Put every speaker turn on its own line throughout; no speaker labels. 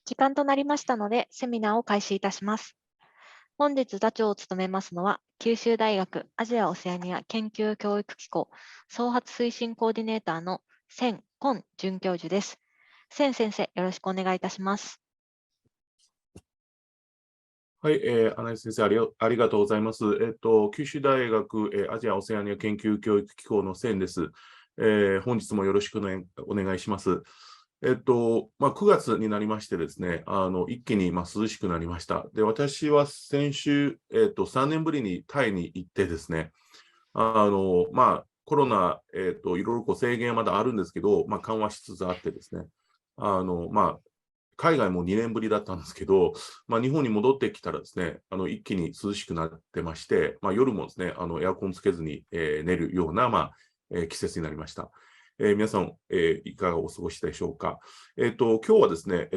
時間となりましたので、セミナーを開始いたします。本日座長を務めますのは、九州大学アジア・オセアニア研究教育機構創発推進コーディネーターの千今准教授です。千先生、よろしくお願いいたします。
はい、穴井先生ありがとうございます。九州大学、アジア・オセアニア研究教育機構の千です。本日もよろしくお願いします。9月になりましてですね、一気に涼しくなりました。で、私は先週、3年ぶりにタイに行ってですね、コロナ、いろいろ制限はまだあるんですけど、緩和しつつあってですね、海外も2年ぶりだったんですけど、日本に戻ってきたらですね、一気に涼しくなってまして、夜もですね、エアコンつけずに、寝るような、季節になりました。皆さん、いかがお過ごしでしょうか。今日はですね、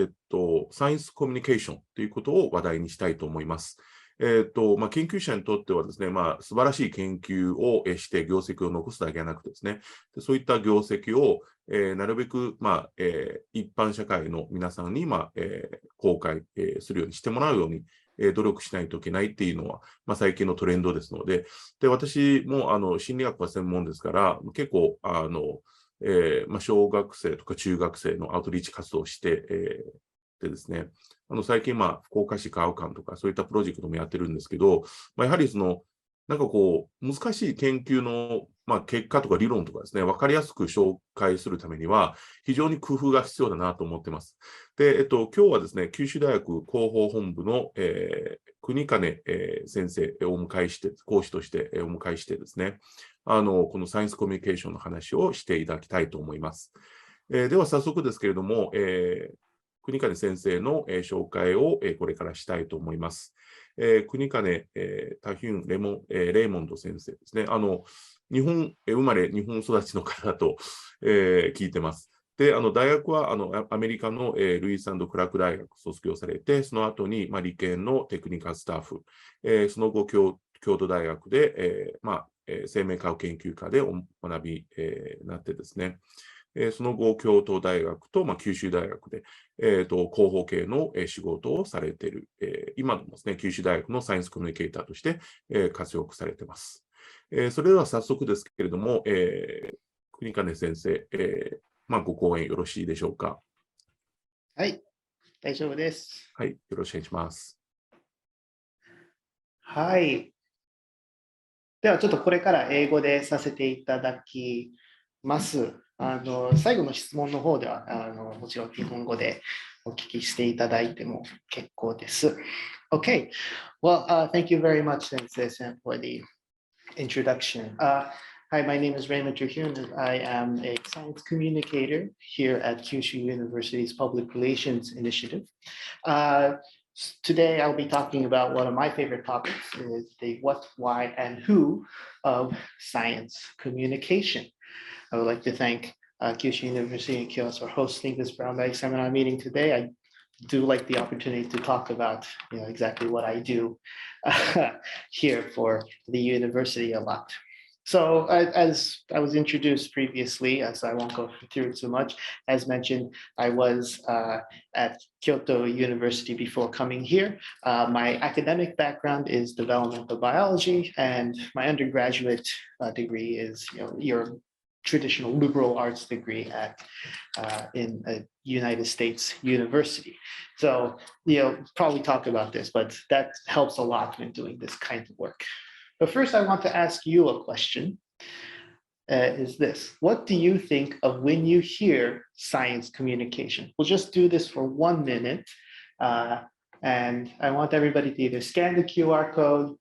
サイエンスコミュニケーションということを話題にしたいと思います。研究者にとってはですね、素晴らしい研究をして業績を残すだけじゃなくてですね、そういった業績を、なるべく、一般社会の皆さんに、公開、するようにしてもらうように、努力しないといけないっていうのは、最近のトレンドですので、私も心理学が専門ですから、結構、小学生とか中学生のアウトリーチ活動をして、でですね、最近、福岡市科学館とか、そういったプロジェクトもやってるんですけど、やはり難しい研究の、結果とか理論とかですね、わかりやすく紹介するためには、非常に工夫が必要だなと思ってます。で、今日はですね、九州大学広報本部の、国金、先生をお迎えして、講師としてお迎えしてですね、このサイエンスコミュニケーションの話をしていただきたいと思います。では早速ですけれども、国金先生の、紹介を、これからしたいと思います。国金、タヒュンレイモンド先生ですね。日本生まれ、日本育ちの方だと、聞いてます。で、大学はアメリカの、ルイス&クラーク大学卒業されて、その後に、理研のテクニカルスタッフ、その後京都大学で、生命科学研究科でお学び、なってですね、その後、京都大学と、九州大学で、広報系の仕事をされている、今でもですね、九州大学のサイエンスコミュニケーターとして、活躍されています。それでは早速ですけれども、国金先生、ご講演よろしいでしょうか。
はい、大丈夫です。
はい、よろしくお願いします。
はい。ではちょっとこれから英語でさせていただきます。最後の質問の方ではもちろん日本語でお聞きしていただいても結構です。Okay. Well, thank you very much, Sensei, for the introduction. Hi, my name is Raymond Terhune, and I am a science communicator here at Kyushu University's Public Relations Initiative. Today, I'll be talking about one of my favorite topics, is the what, why, and who of science communication. I would like to thank Kyushu University and Kyoto for hosting this brown bag seminar meeting today. I do like the opportunity to talk about exactly what I do here for the university a lot. So as I was introduced previously, as I won't go through too much, as mentioned, I was at Kyoto University before coming here. My academic background is developmental biology, and my undergraduate degree is your traditional liberal arts degree at in a United States university. So probably talk about this, but that helps a lot when doing this kind of work. But first, I want to ask you a question. Is this, what do you think of when you hear science communication? We'll just do this for 1 minute. And I want everybody to either scan the QR code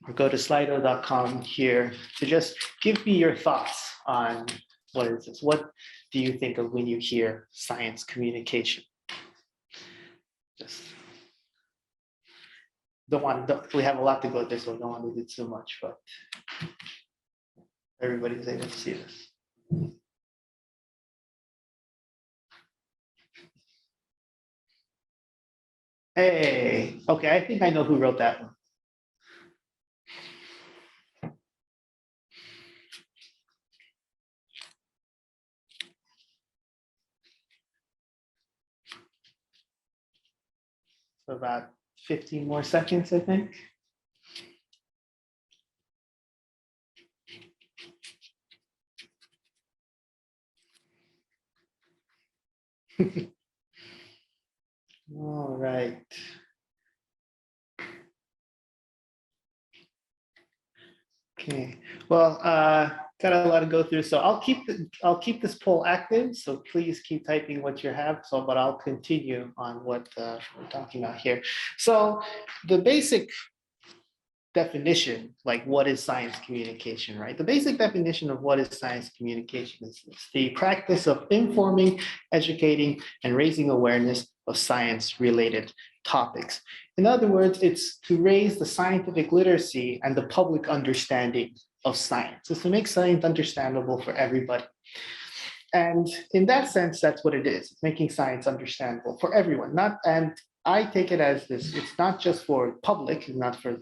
or go to slido.com here to just give me your thoughts on what is this? What do you think of when you hear science communication? Just we have a lot to go through, so don't want to do too much, but everybody's able to see this. Hey, okay, I think I know who wrote that one. So about 15 more seconds, I think. All right. Okay. Well, got a lot to go through, so I'll keep this poll active. So please keep typing what you have. But I'll continue on what we're talking about here. So the basic definition, like what is science communication, right? The basic definition of what is science communication is the practice of informing, educating, and raising awareness of science-related topics. In other words, it's to raise the scientific literacy and the public understanding of science. It's to make science understandable for everybody. And in that sense, that's what it is. It's making science understandable for everyone. And I take it as this, it's not just for public, not for,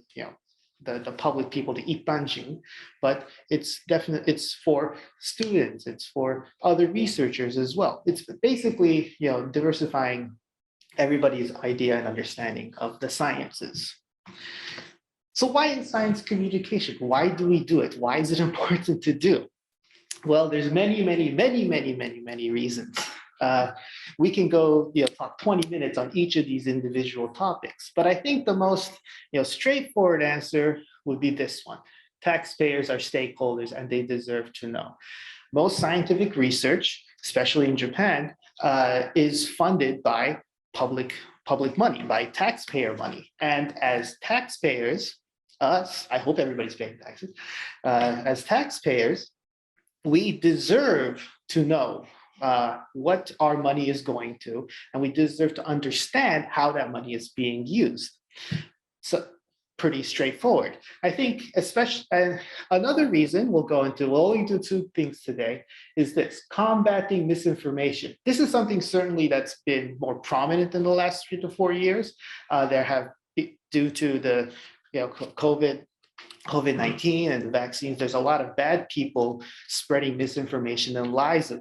the public people, the ipanjin, but it's for students, it's for other researchers as well. It's basically, diversifying everybody's idea and understanding of the sciences. So why is science communication? Why do we do it? Why is it important to do? Well, there's many reasons. We can go talk 20 minutes on each of these individual topics, but I think the most straightforward answer would be this one. Taxpayers are stakeholders and they deserve to know. Most scientific research, especially in Japan, is funded by public money, by taxpayer money. And as taxpayers, us, I hope everybody's paying taxes, as taxpayers, we deserve to know what our money is going to, and we deserve to understand how that money is being used. So pretty straightforward. I think especially another reason we'll only do two things today is this: combating misinformation. This is something certainly that's been more prominent in the last 3 to 4 years. There have, due to the COVID-19 and the vaccines, there's a lot of bad people spreading misinformation and lies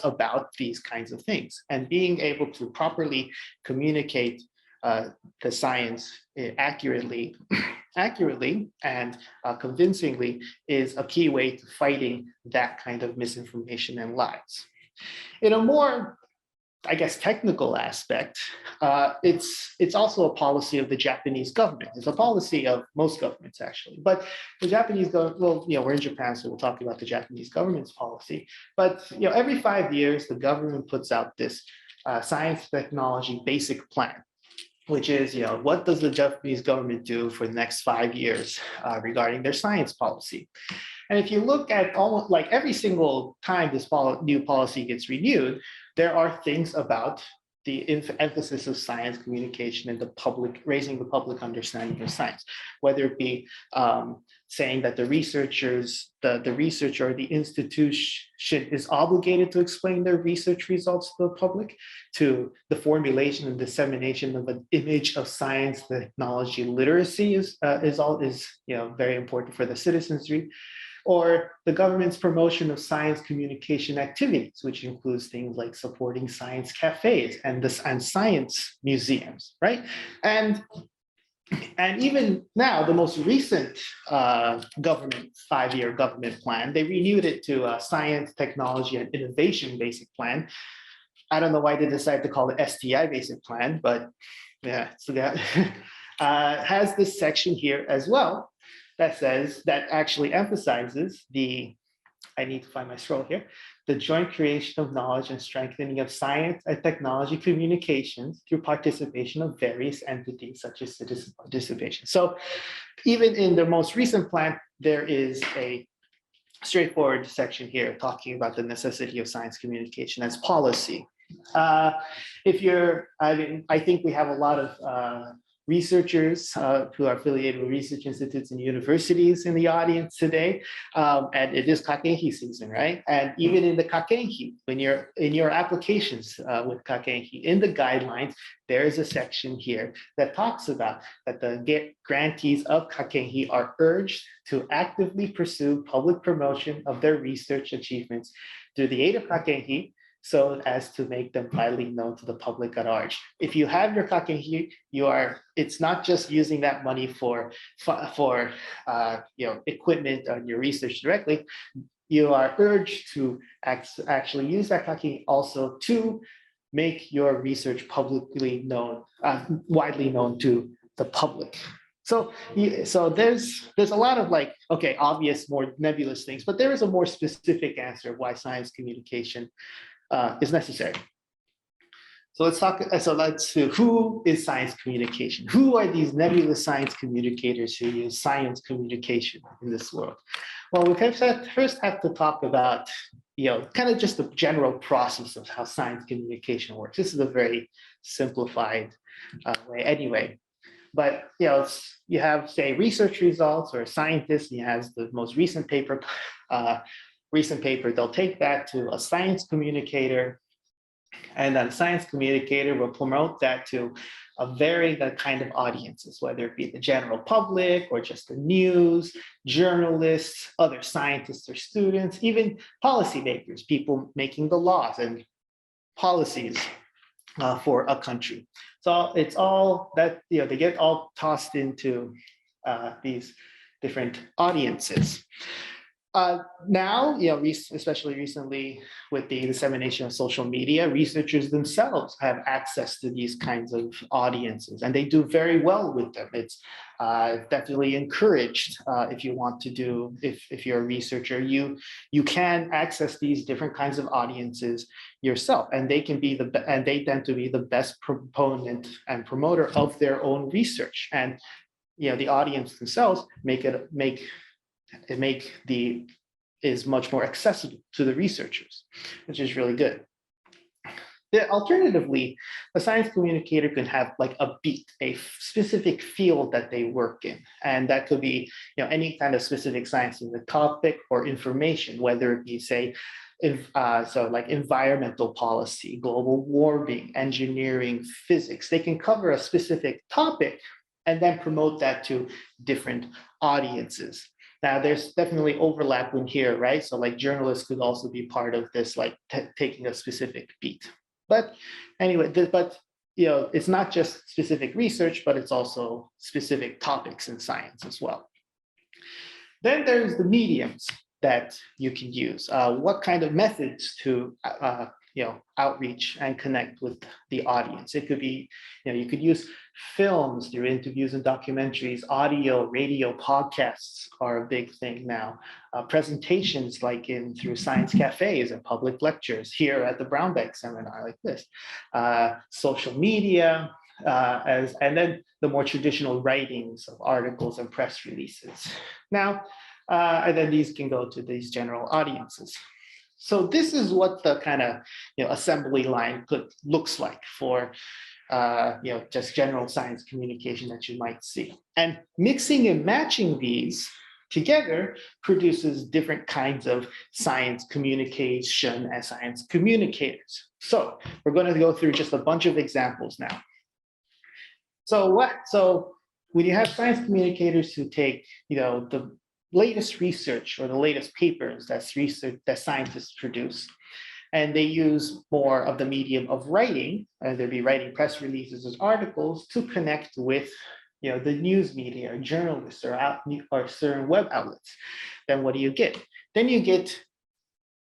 about these kinds of things. And being able to properly communicate the science accurately and convincingly is a key way to fighting that kind of misinformation and lies. In a more, I guess, technical aspect, it's also a policy of the Japanese government. It's a policy of most governments, actually. But the Japanese government, well, we're in Japan, so we'll talk about the Japanese government's policy. But every 5 years, the government puts out this science technology basic plan, which is, what does the Japanese government do for the next 5 years regarding their science policy? And if you look at almost like every single time this new policy gets renewed, there are things about the emphasis of science communication and raising the public understanding of science, whether it be saying that the researcher or the institution is obligated to explain their research results to the public, to the formulation and dissemination of an image of science technology literacy is very important for the citizenry, or the government's promotion of science communication activities, which includes things like supporting science cafes and science museums, right? And even now, the most recent government 5-year government plan, they renewed it to a science, technology, and innovation basic plan. I don't know why they decided to call it STI basic plan, but yeah, so that has this section here as well that actually emphasizes I need to find my scroll here, the joint creation of knowledge and strengthening of science and technology communications through participation of various entities such as citizen participation. So even in the most recent plan, there is a straightforward section here talking about the necessity of science communication as policy. I think we have a lot of researchers who are affiliated with research institutes and universities in the audience today. And it is Kakenhi season, right? And even in the Kakenhi, when you're in your applications with Kakenhi, in the guidelines, there is a section here that talks about that the grantees of Kakenhi are urged to actively pursue public promotion of their research achievements through the aid of Kakenhi, so as to make them widely known to the public at large. If you have your kakenhi, it's not just using that money for equipment on your research directly. You are urged to actually use that kakenhi also to make your research publicly known, widely known to the public. So there's a lot of like, okay, obvious, more nebulous things, but there is a more specific answer of why science communication is necessary. So let's see, who is science communication? Who are these nebulous science communicators who use science communication in this world? Well, we first have to talk about, kind of just the general process of how science communication works. This is a very simplified way anyway. But you have, say, research results, or a scientist, he has the most recent paper. They'll take that to a science communicator, and then a science communicator will promote that to a very kind of audiences, whether it be the general public or just the news, journalists, other scientists or students, even policymakers, people making the laws and policies for a country. So it's all that, they get all tossed into these different audiences. Now, especially recently with the dissemination of social media, researchers themselves have access to these kinds of audiences, and they do very well with them. It's definitely encouraged if you want to do, if you're a researcher, you can access these different kinds of audiences yourself, and they tend to be the best proponent and promoter of their own research, and the audience themselves is much more accessible to the researchers, which is really good. Alternatively, a science communicator can have like a beat, a specific field that they work in, and that could be any kind of specific science in the topic or information, whether it be, say, like environmental policy, global warming, engineering, physics. They can cover a specific topic and then promote that to different audiences. Now, there's definitely overlap in here, right? So like journalists could also be part of this, like taking a specific beat. But anyway, it's not just specific research, but it's also specific topics in science as well. Then there's the mediums that you can use. What kind of methods to outreach and connect with the audience? It could be, you could use films through interviews and documentaries, audio, radio, podcasts are a big thing now. Presentations like through science cafes and public lectures here at the Brownback seminar like this. Social media, and then the more traditional writings of articles and press releases. Now, and then these can go to these general audiences. So this is what the kind of assembly line looks like for just general science communication that you might see. And mixing and matching these together produces different kinds of science communication and science communicators. So we're going to go through just a bunch of examples now. So when you have science communicators who take the latest research or the latest papers that scientists produce, and they use more of the medium of writing, and they'll be writing press releases as articles to connect with the news media or journalists or certain web outlets. Then what do you get? Then you get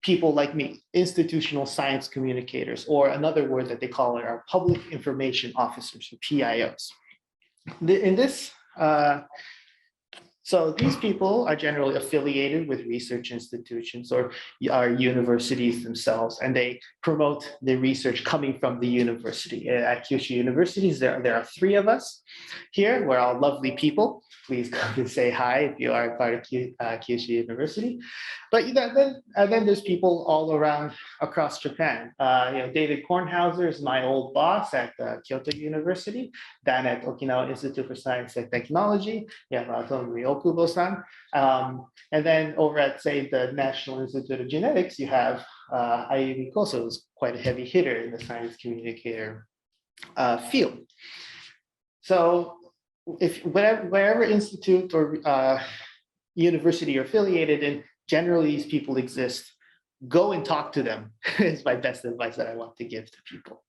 people like me, institutional science communicators, or another word that they call it are public information officers, or PIOs. In this, so these people are generally affiliated with research institutions or are universities themselves, and they promote the research coming from the university. At Kyushu Universities, there are 3 of us here. We're all lovely people. Please come and say hi if you are part of Kyushu University. But then there's people all around across Japan. David Kornhauser is my old boss at Kyoto University, then at Okinawa Institute for Science and Technology. Okubo-san. And then over at, say, the National Institute of Genetics, you have Ayumi Koso, who's quite a heavy hitter in the science communicator field. So wherever institute or university you're affiliated in, generally these people exist go and talk to them is my best advice that I want to give to people.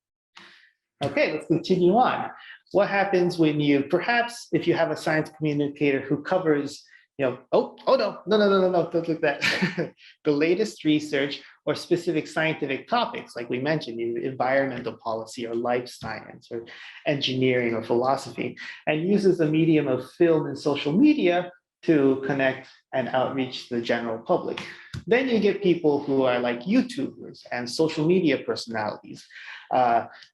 Okay, let's continue on. What happens when you, perhaps if you have a science communicator who covers, no, don't look at that. The latest research or specific scientific topics, like we mentioned, environmental policy or life science or engineering or philosophy, and uses the medium of film and social media to connect and outreach the general public. Then you get people who are like YouTubers and social media personalities.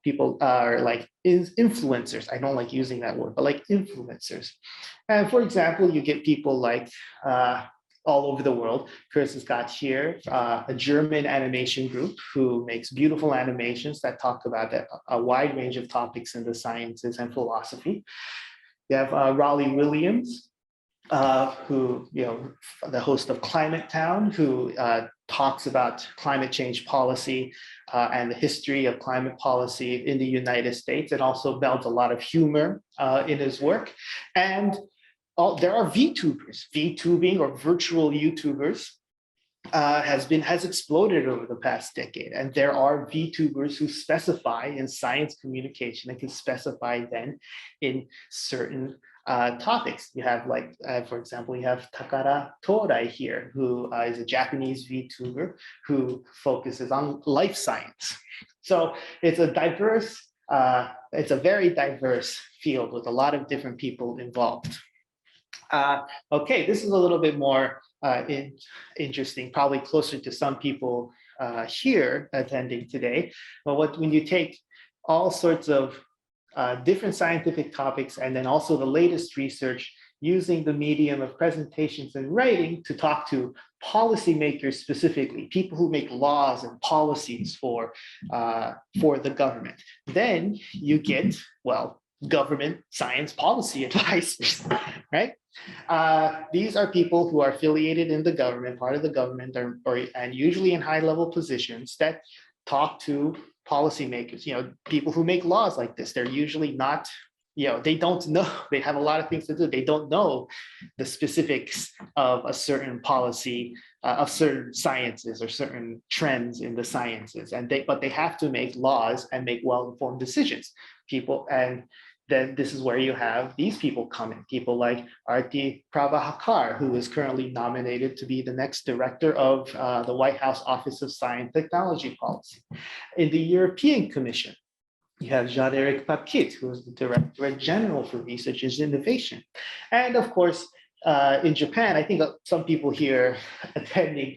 People are like influencers. I don't like using that word, but like influencers. And for example, you get people like all over the world. Chris has got here a German animation group who makes beautiful animations that talk about a wide range of topics in the sciences and philosophy. You have Raleigh Williams, who, the host of Climate Town, who talks about climate change policy and the history of climate policy in the United States, and also builds a lot of humor in his work. And there are VTubers. VTubing or virtual YouTubers has exploded over the past decade. And there are VTubers who specify in science communication and can specify then in certain topics. You have like, for example, you have Takara Torai here, who is a Japanese VTuber who focuses on life science. So it's a very diverse field with a lot of different people involved. Okay, this is a little bit more interesting, probably closer to some people here attending today. But when you take all sorts of different scientific topics and then also the latest research using the medium of presentations and writing to talk to policymakers specifically, people who make laws and policies for the government, then you get, well, government science policy advisors, right? These are people who are affiliated in the government, part of the government, and usually in high-level positions that talk to policymakers, people who make laws like this. They're usually not, they don't know, they have a lot of things to do. They don't know the specifics of a certain policy, of certain sciences or certain trends in the sciences. But they have to make laws and make well-informed decisions. Then this is where you have these people come in, people like Arti Prabhakar, who is currently nominated to be the next director of the White House Office of Science and Technology Policy. In the European Commission, you have Jean-Éric Paquet, who is the Director General for Research and Innovation. And of course, in Japan, I think some people here attending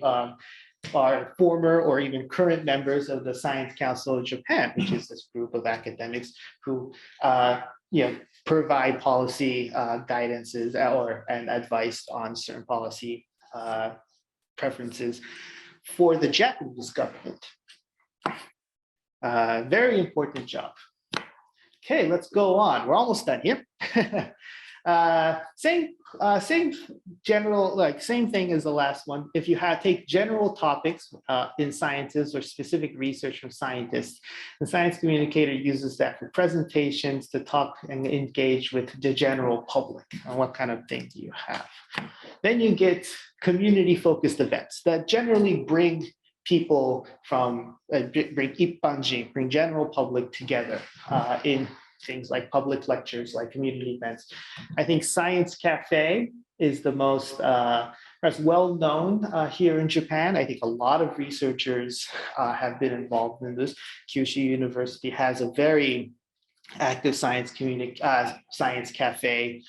are former or even current members of the Science Council of Japan, which is this group of academics who provide policy guidances and advice on certain policy preferences for the Japanese government. Very important job. Okay, let's go on. We're almost done here. Same general, same thing as the last one. If you take general topics in sciences or specific research from scientists, the science communicator uses that for presentations to talk and engage with the general public on what kind of thing do you have. Then you get community-focused events that generally bring people from, bring general public together in things like public lectures, like community events. I think Science Cafe is the most well known here in Japan. I think a lot of researchers have been involved in this. Kyushu University has a very active Science Cafe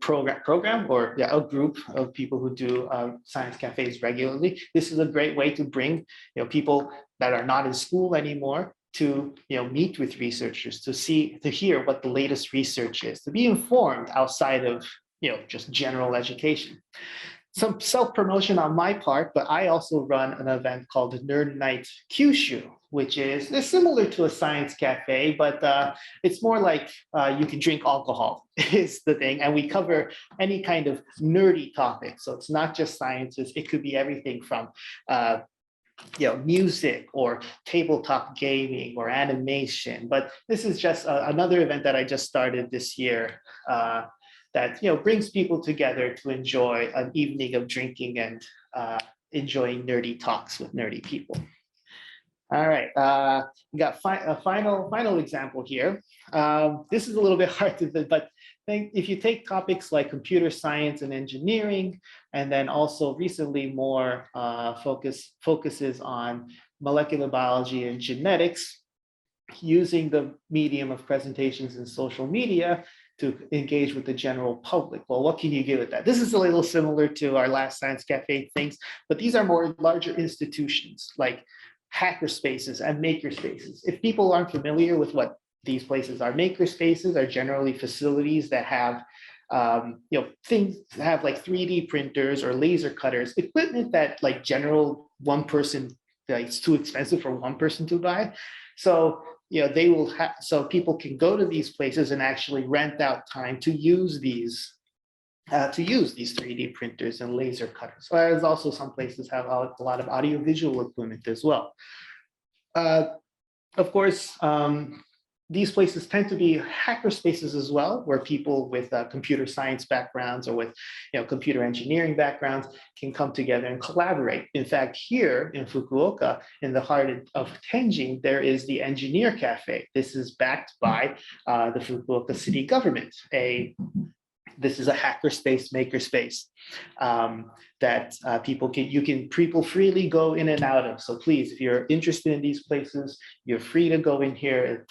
program or a group of people who do science cafes regularly. This is a great way to bring people that are not in school anymore to meet with researchers, to hear what the latest research is, to be informed outside of just general education. Some self-promotion on my part, but I also run an event called Nerd Night Kyushu, which is similar to a science cafe, but it's more like you can drink alcohol is the thing. And we cover any kind of nerdy topic. So it's not just sciences. It could be everything from music or tabletop gaming or animation. But this is just another event that I just started this year that brings people together to enjoy an evening of drinking and enjoying nerdy talks with nerdy people. All right, we got a final example here. This is a little bit hard to do, but if you take topics like computer science and engineering, and then also recently more focuses on molecular biology and genetics, using the medium of presentations and social media to engage with the general public. Well, what can you do with that? This is a little similar to our last Science Cafe things, but these are more larger institutions like hacker spaces and maker spaces. If people aren't familiar with what these places are, maker spaces are generally facilities that have things that have like 3D printers or laser cutters, equipment that like general one person, like, it's too expensive for one person to buy. So they will have, so people can go to these places and actually rent out time to use these 3D printers and laser cutters. So there's also some places have a lot of audiovisual equipment as well. Of course, these places tend to be hacker spaces as well, where people with computer science backgrounds or with computer engineering backgrounds can come together and collaborate. In fact, here in Fukuoka, in the heart of Tenjin, there is the Engineer Cafe. This is backed by the Fukuoka city government. This is a hacker space, maker space that people freely go in and out of. So please, if you're interested in these places, you're free to go in here.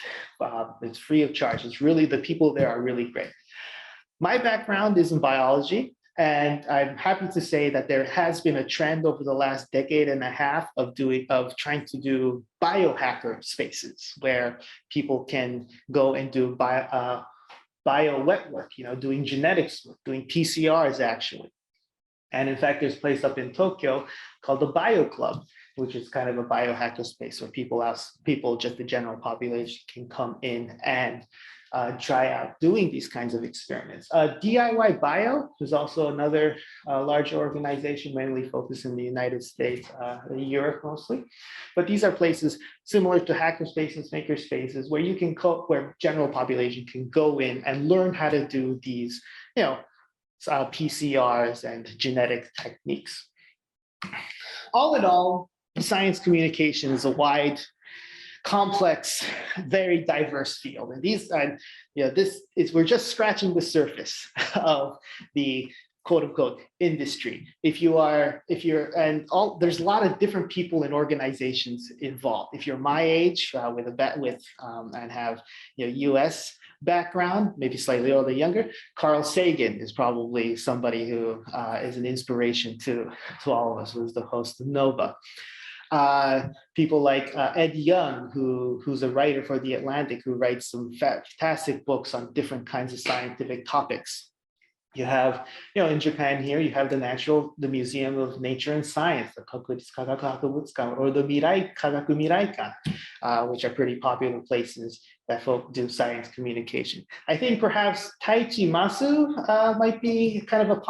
It's free of charge. It's really, the people there are really great. My background is in biology, and I'm happy to say that there has been a trend over the last decade and a half of trying to do biohacker spaces where people can go and do bio wet work, doing genetics work, doing PCRs actually. And in fact, there's a place up in Tokyo called the Bio Club, which is kind of a biohacker space where people, just the general population, can come in and try out doing these kinds of experiments. DIY Bio is also another large organization, mainly focused in the United States, Europe mostly. But these are places similar to hacker spaces, maker spaces, where where general population can go in and learn how to do these, PCRs and genetic techniques. All in all, science communication is a wide, complex, very diverse field, and we're just scratching the surface of the quote unquote industry. There's a lot of different people and organizations involved. If you're my age, and have U.S. background, maybe slightly older, younger, Carl Sagan is probably somebody who is an inspiration to all of us, who's the host of Nova. People like Ed Young, who's a writer for The Atlantic, who writes some fantastic books on different kinds of scientific topics. You have, in Japan here, you have the Museum of Nature and Science, the Kokurisu Kagaku Hakubutsukan, or the Mirai Kagaku Miraikan, which are pretty popular places that folk do science communication. I think perhaps Taichi Masu might be kind of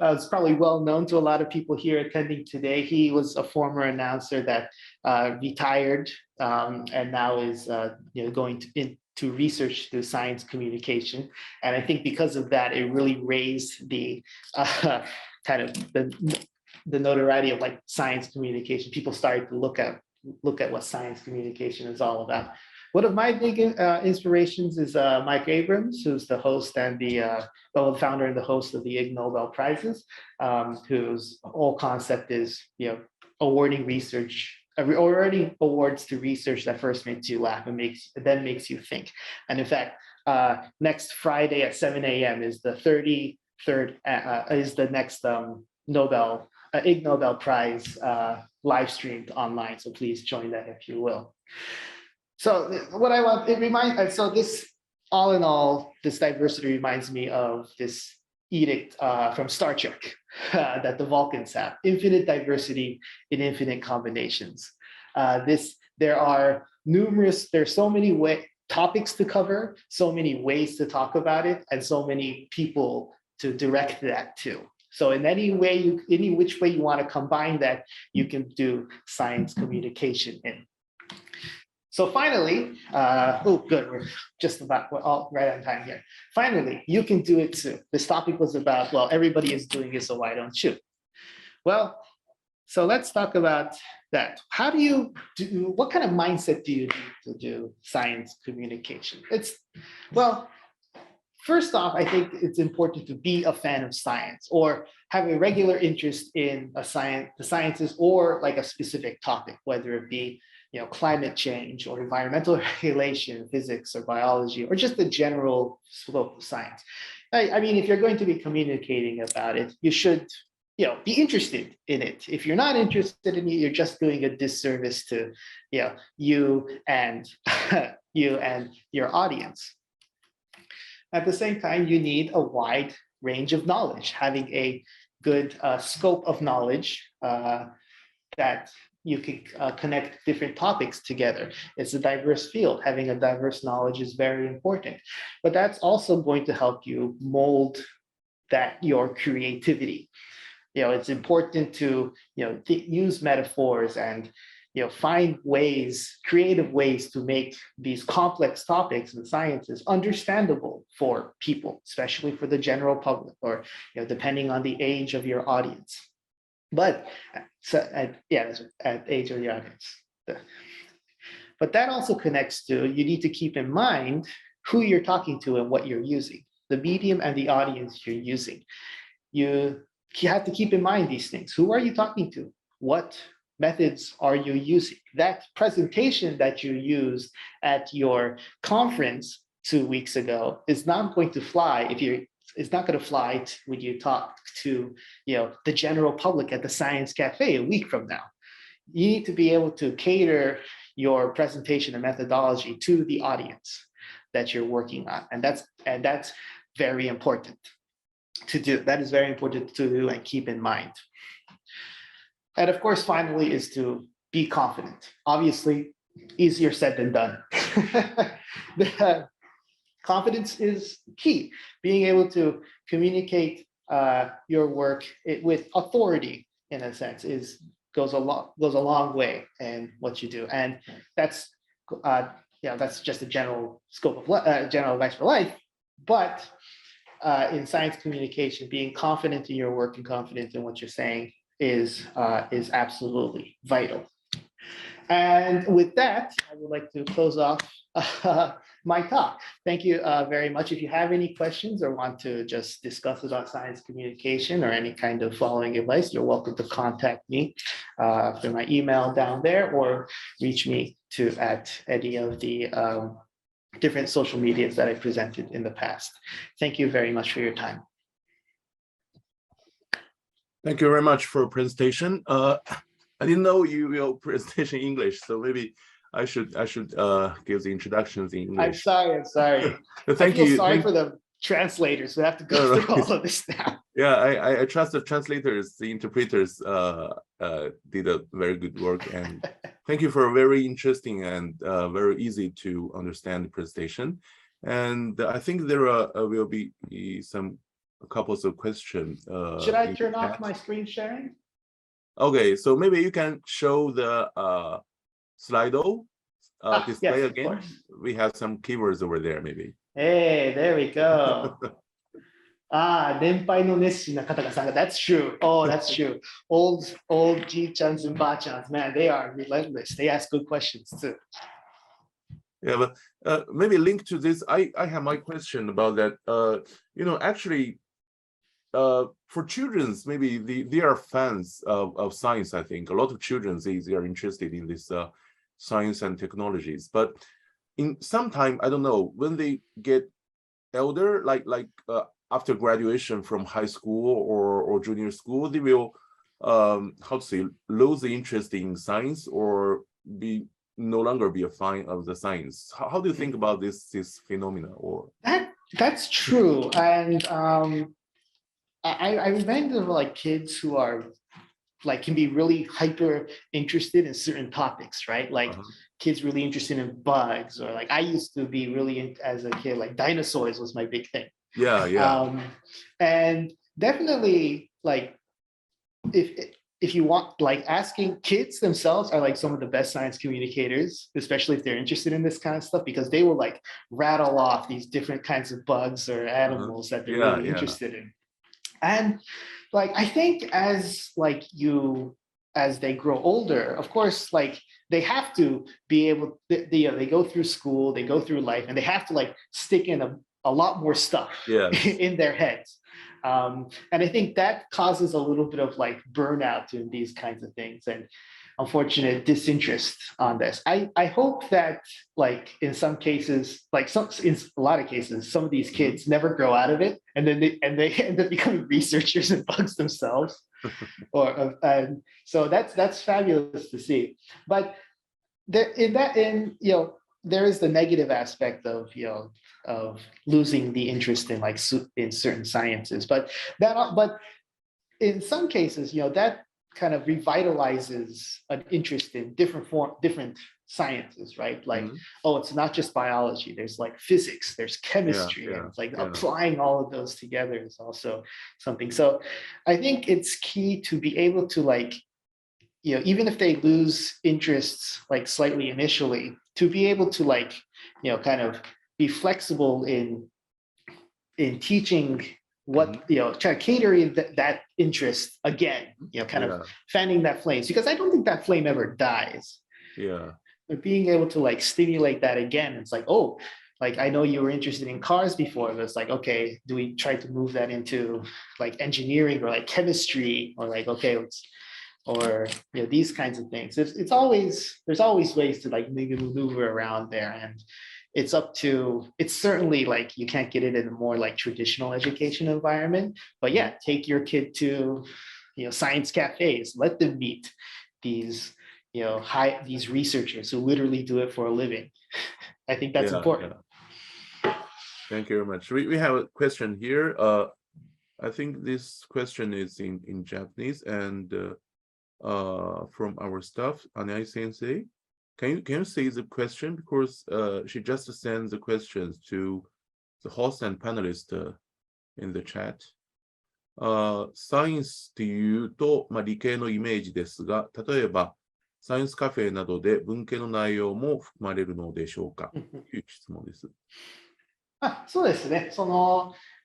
it's probably well known to a lot of people here attending today. He was a former announcer that retired and now is going into research through science communication. And I think because of that, it really raised the kind of the notoriety of like science communication. People started to look at what science communication is all about. One of my big inspirations is Mike Abrams, who's the host and the founder and the host of the Ig Nobel Prizes, whose whole concept is awarding awards to research that first makes you laugh and then makes you think. And in fact, next Friday at 7 a.m. is the 33rd is the next Ig Nobel Prize live streamed online. So please join that if you will. So what I want, so this, all in all, this diversity reminds me of this edict from Star Trek that the Vulcans have: infinite diversity in infinite combinations. There's so many topics to cover, so many ways to talk about it, and so many people to direct that to. So in any which way you want to combine that, you can do science communication in. So finally, good, we're all right on time here. Finally, you can do it too. This topic was about, well, everybody is doing it, so why don't you? Well, So let's talk about that. How do you do, what kind of mindset do you need to do science communication? Well, first off, I think it's important to be a fan of science or have a regular interest in the sciences or like a specific topic, whether it be climate change or environmental regulation, physics or biology, or just the general scope of science. I mean, if you're going to be communicating about it, you should be interested in it. If you're not interested in it, you're just doing a disservice to you and your audience. At the same time, you need a wide range of knowledge, having a good scope of knowledge that you can connect different topics together. It's a diverse field. Having a diverse knowledge is very important, but that's also going to help you mold your creativity. It's important to use metaphors and find creative ways to make these complex topics in sciences understandable for people, especially for the general public, or depending on the age of your audience. But at age of the audience. But that also connects to, you need to keep in mind who you're talking to and what you're using, the medium and the audience you're using. You have to keep in mind these things. Who are you talking to? What methods are you using? That presentation that you used at your conference 2 weeks ago is not going to fly it's not going to fly when you talk to the general public at the Science Cafe a week from now. You need to be able to cater your presentation and methodology to the audience that you're working on, and that's very important to do. That is very important to do and keep in mind. And of course, finally, is to be confident. Obviously, easier said than done. Confidence is key. Being able to communicate your work with authority, in a sense, goes a long way in what you do. And that's just a general scope of general advice for life. But in science communication, being confident in your work and confident in what you're saying is absolutely vital. And with that, I would like to close off my talk. Thank you very much. If you have any questions or want to just discuss about science communication or any kind of following advice, you're welcome to contact me through my email down there, or reach me at any of the different social medias that I presented in the past. Thank you very much for your time.
Thank you very much for your presentation. I didn't know you will presentation in English, so maybe I should give the introductions in English.
I'm sorry.
Thank you.
Sorry for the translators who have to go through all of this now.
Yeah, I trust the translators, the interpreters did a very good work, and thank you for a very interesting and very easy to understand presentation. And I think there will be a couple of questions.
Should I turn off my screen sharing?
Okay, so maybe you can show the Slido display
yes,
again. We have some keywords over there, maybe.
Hey, there we go. 年配の熱心な方が参加. That's true. Oh, that's true. Old G-chans and Ba-chans, man, they are relentless. They ask good questions too.
Yeah, but maybe link to this. I have my question about that. Actually, for children, maybe they are fans of science. I think a lot of children they are interested in this science and technologies. But in some time, I don't know, when they get elder, like after graduation from high school or junior school, they will lose the interest in science or no longer be a fan of the science. How do you think about this phenomena? Or
that's true. And I remember like kids who are can be really hyper interested in certain topics, right? Like kids really interested in bugs, or I used to be really as a kid, like dinosaurs was my big thing.
Yeah.
And definitely if you want, asking kids themselves are some of the best science communicators, especially if they're interested in this kind of stuff, because they will rattle off these different kinds of bugs or animals that they're really interested in. And I think as you as they grow older, of course, like they have to be able, they go through school, they go through life, and they have to like stick in a lot more stuff in their heads. And I think that causes a little bit of like burnout in these kinds of things and unfortunate disinterest on this. I hope that like in some cases, like in a lot of cases, some of these kids never grow out of it, and then they end up becoming researchers and bugs themselves. So that's fabulous to see. But there there is the negative aspect of of losing the interest in like in certain sciences, but in some cases that kind of revitalizes an interest in different sciences, right? Like oh, it's not just biology, there's like physics, there's chemistry, and it's like applying all of those together is also something. So I think it's key to be able to like even if they lose interests like slightly initially, to be able to like kind of be flexible in teaching what try to catering that interest again, kind of fanning that flame, because I don't think that flame ever dies. But being able to like stimulate that again, it's like, oh, like I know you were interested in cars before, but it's like, okay, do we try to move that into like engineering or like chemistry, or like okay, or these kinds of things. There's always ways to like maneuver around there, and it's certainly like you can't get it in a more like traditional education environment, but yeah, take your kid to science cafes, let them meet these these researchers who literally do it for a living. I think that's important.
Thank you very much. We have a question here. I think this question is in Japanese, and from our staff, Anai Sensei. Can you say the question, because she just sends the questions to the host and panelist in the chat. サイエンスっていうと、理系のイメージですが、例えばサイエンスカフェなどで文系の内容も含まれるのでしょうかという質問です。
そうですね。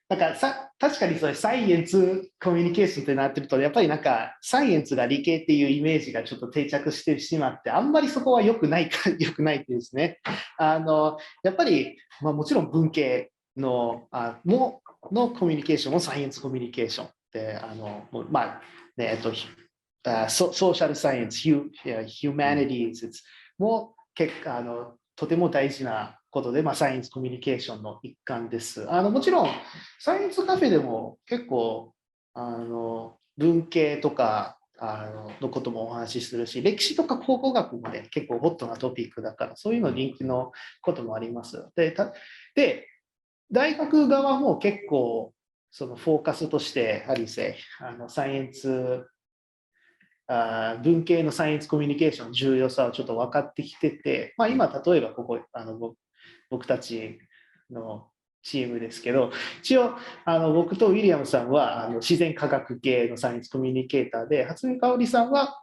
なんか確かにそれサイエンスコミュニケーションってなってると、やっぱりなんかサイエンスが理系っていうイメージがちょっと定着してしまって、あんまりそこは良くないってですね。やっぱり、もちろん文系のコミュニケーションもサイエンスコミュニケーションで、ソーシャルサイエンス、ヒューマニティーズもとても大事なことで、サイエンスコミュニケーションの一環です。もちろんサイエンスカフェでも結構文系とかのこともお話しするし、歴史とか考古学もね結構ホットなトピックだから、そういうの人気のこともあります。で大学側も結構そのフォーカスとしてサイエンス文系のサイエンスコミュニケーションの重要さをちょっと分かってきてて、今例えばここ僕たちのチームですけど、一応僕とウィリアムさんは自然科学系のサイエンスコミュニケーターで、初見香織さんは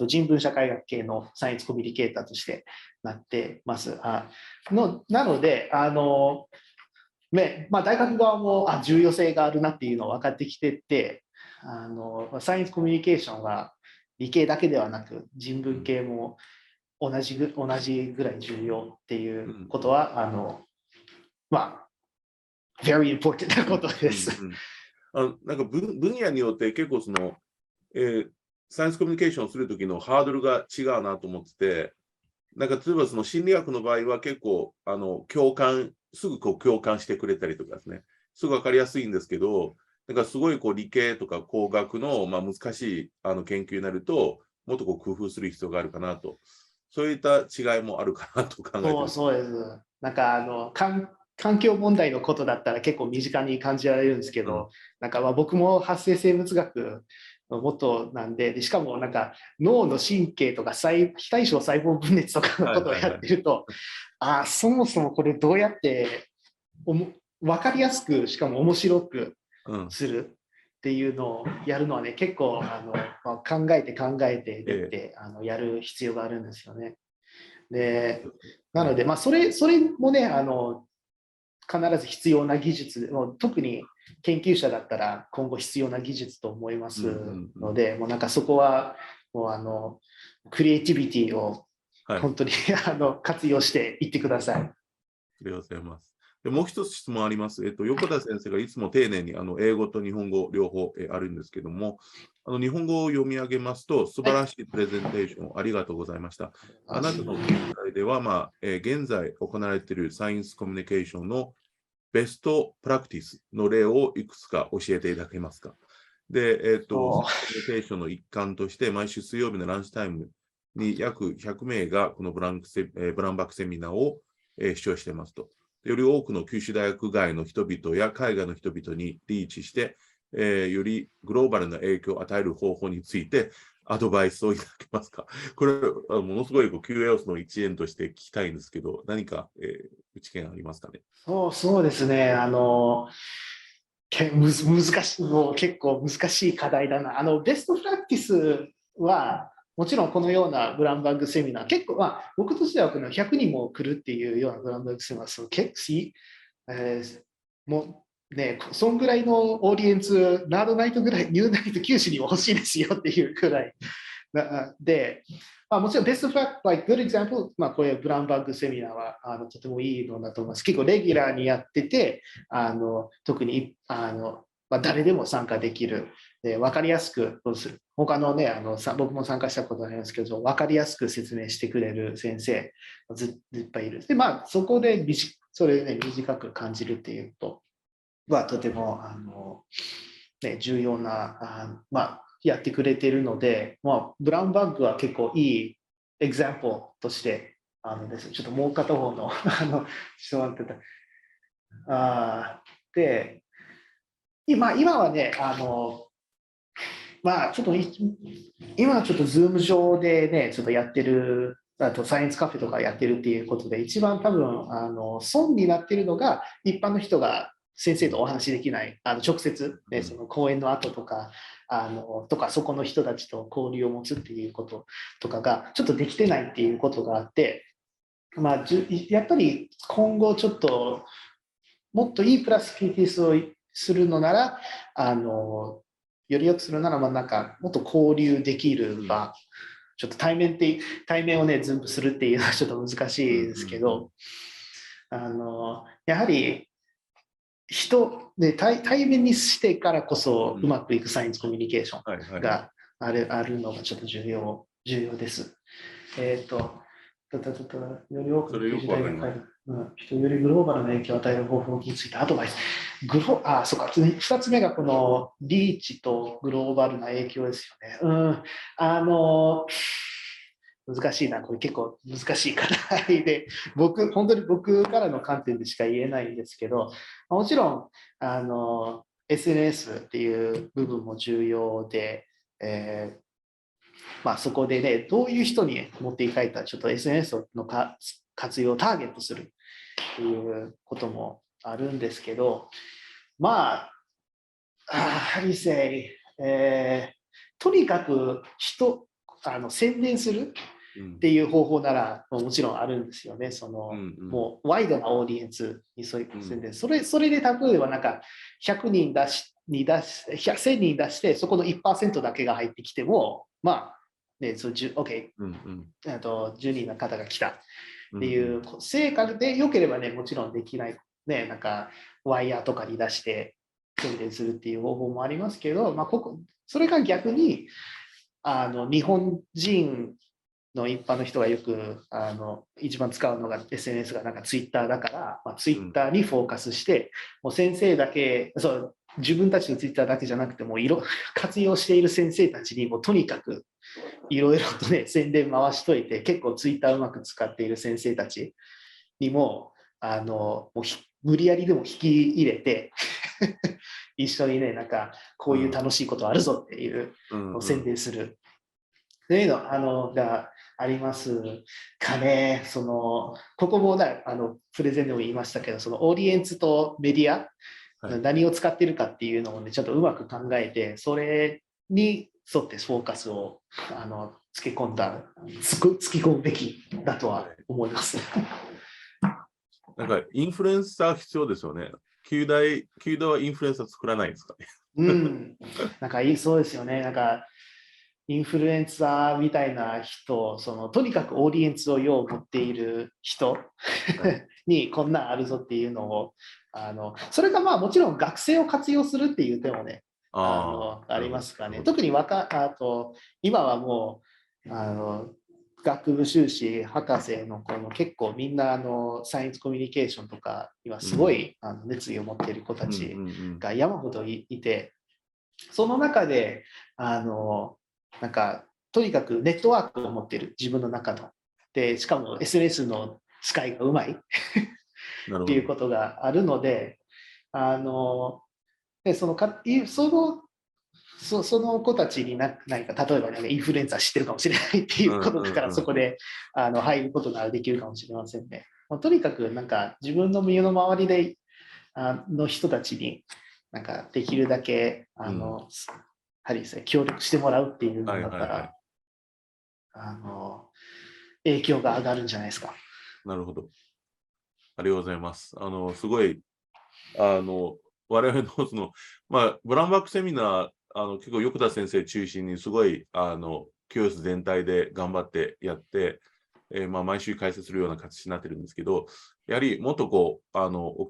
人文社会学系のサイエンスコミュニケーターとしてなってます。なので大学側も重要性があるなっていうのを分かってきてて、サイエンスコミュニケーションは理系だけではなく人文系も同じぐらい重要っていうことはvery important なことです。
なんか分野によって結構サイエンスコミュニケーションをするときのハードルが違うなと思ってて、なんか例えば心理学の場合は結構すぐ共感してくれたりとかですね、すぐ分かりやすいんですけど、なんかすごい理系とか工学の難しい研究になると、もっと工夫する必要があるかなと、そういった違いもあるかなと考えてます。
そうです。なんか環境問題のことだったら結構身近に感じられるんですけど、なんか僕も発生生物学の元なんで、しかもなんか脳の神経とか非対称細胞分裂とかのことをやってると、そもそもこれどうやって分かりやすく、しかも面白くするっていうのをやるのはね、結構考えてってやる必要があるんですよね。でなのでそれもね必ず必要な技術、もう特に研究者だったら今後必要な技術と思いますので、もうなんかそこはもうクリエイティビティを本当に、活用していってください。
ありがとうございます。でもう一つ質問あります。横田先生がいつも丁寧に英語と日本語両方あるんですけども、日本語を読み上げますと、素晴らしいプレゼンテーションありがとうございました。あなたの見解では、現在行われているサイエンスコミュニケーションのベストプラクティスの例をいくつか教えていただけますか。で、コミュニケーションの一環として、毎週水曜日のランチタイムに約100名がこのブランバックセミナーを視聴していますと。より多くの九州大学外の人々や海外の人々にリーチして、よりグローバルな影響を与える方法についてアドバイスをいただけますか。これ、ものすごいQ&A要素の一円として聞きたいんですけど、何か、知見ありますかね。
そうですね。難しい、もう結構難しい課題だな。ベストプラクティスは、もちろんこのようなブランバッグセミナー、結構、僕としてはこの100人も来るっていうようなブランバッグセミナー、結構、もうね、そんぐらいのオーディエンス、ナードナイトぐらい、ニューナイト9種にも欲しいですよっていうくらい。で、もちろんベストプラクティス、like good example、これブランバッグセミナーはとてもいいのだと思います。結構レギュラーにやってて、特に誰でも参加できる。で、分かりやすくする。他のね、僕も参加したことありますけど、分かりやすく説明してくれる先生いっぱいいる。で、そこでそれね、短く感じるっていうことはとても重要な、やってくれているので、ブラウンバッグは結構いいエグザンプルとしてですちょっともう片方の人がで、今はね、ちょっと今はちょっとズーム上でね、ちょっとやってる、あとサイエンスカフェとかやってるっていうことで、一番多分損になってるのが、一般の人が先生とお話しできない、直接、ね、その講演の後とか、そこの人たちと交流を持つっていうこととかが、ちょっとできてないっていうことがあって、やっぱり今後ちょっと、もっといいプラス PTS をするのなら、より良くするなら、なんかもっと交流できる場、ちょっと対面をね、全部するっていうのはちょっと難しいですけど、やはりで対面にしてからこそうまくいくサイエンスコミュニケーションがあるのがちょっと重要です。より多くの時代が変える、人よりグローバルな影響を与える方法についてアドバイス。そうか、2つ目がこのリーチとグローバルな影響ですよね。難しいな、これ結構難しい課題で、本当に僕からの観点でしか言えないんですけど、もちろん、SNS っていう部分も重要で、そこでね、どういう人に持っていかれたら、ちょっと SNS の活用をターゲットするっていうこともあるんですけど、とにかく宣伝するっていう方法ならもちろんあるんですよね。もうワイドなオーディエンスにそういう宣伝、それで例えばなんか100人1000人出して、そこの 1% だけが入ってきても、OK、10人の方が来たっていう成果で良ければね、もちろんできない、ね、なんかワイヤーとかに出して宣伝するっていう方法もありますけど、それが逆に日本人の一般の人がよく一番使うのが SNS がなんかツイッターだから、ツイッターにフォーカスして、もう先生だけ、自分たちのツイッターだけじゃなくても活用している先生たちにもとにかくいろいろとね宣伝回しといて、結構ツイッターうまく使っている先生たちにももう無理やりでも引き入れて一緒にね、なんかこういう楽しいことあるぞっていうのを宣伝するというのがありますかね。ここもプレゼンでも言いましたけど、そのオーディエンスとメディア、何を使っているかっていうのをね、ちょっとうまく考えて、それに沿ってフォーカスを突き込むべきだとは思います。
なんかインフルエンサー必要ですよね。旧大はインフルエンサー作らないんですかね。
うん、なんかそうですよね。なんかインフルエンサーみたいな人、とにかくオーディエンスをよう持っている人にこんなんあるぞっていうのを、それがまあもちろん学生を活用するっていう手もね、ありますかね。特に今はもう学部修士博士の子も結構みんなサイエンスコミュニケーションとか今すごい熱意を持っている子たちが山ほどいて、その中でなんかとにかくネットワークを持っている自分の中ので、しかも SNS の使いがうまいっていうことがあるので、でその子たちに何か例えば、ね、インフルエンサー知ってるかもしれないっていうことだから、そこで入ることができるかもしれませんね。とにかくなんか自分の身の回りでの人たちになんかできるだけ協力してもらうっていうのだったら、影響が上がるんじゃないですか。
なるほど。ありがとうございます。すごい、我々のブラウンバックセミナー、結構横田先生中心にすごい、教室全体で頑張ってやって、毎週開催するような形になってるんですけど、やはりもっとこう、お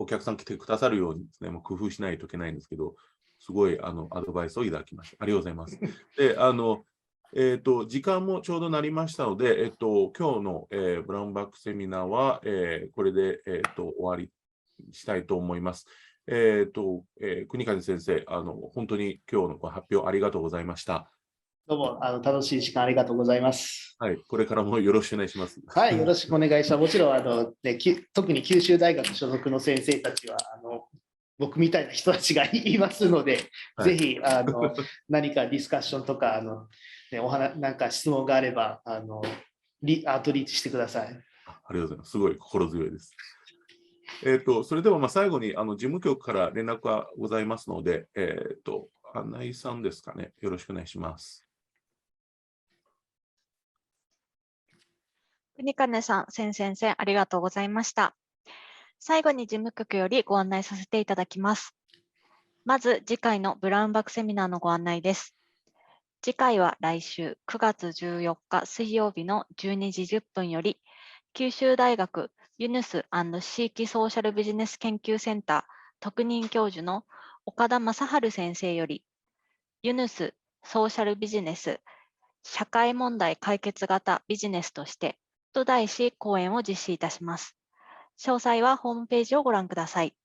客さん来てくださるようにですね、工夫しないといけないんですけど、すごいアドバイスをいただきました。ありがとうございます。で、時間もちょうどなりましたので、今日の、ブラウンバックセミナーは、これで、終わりしたいと思います。国上先生、本当に今日の発表ありがとうございました。
どうも楽しい時間ありがとうございます。
はい、これからもよろしくお願いします。
はい、よろしくお願いします。もちろん特に九州大学所属の先生たちは僕みたいな人たちがいますので、はい、ぜひ何かディスカッションとかなんか質問があればアウトリーチしてください。
ありがとうございます。すごい心強いです。それでは最後に事務局から連絡がございますので、穴井さんですかね。よろしくお願いします。
国金さん、先生、ありがとうございました。最後に事務局よりご案内させていただきます。まず、次回のブラウンバックセミナーのご案内です。次回は来週9月14日水曜日の12時10分より、九州大学ユヌス&地域ソーシャルビジネス研究センター特任教授の岡田正治先生より、ユヌス・ソーシャルビジネス社会問題解決型ビジネスとしてと題し講演を実施いたします。詳細はホームページをご覧ください。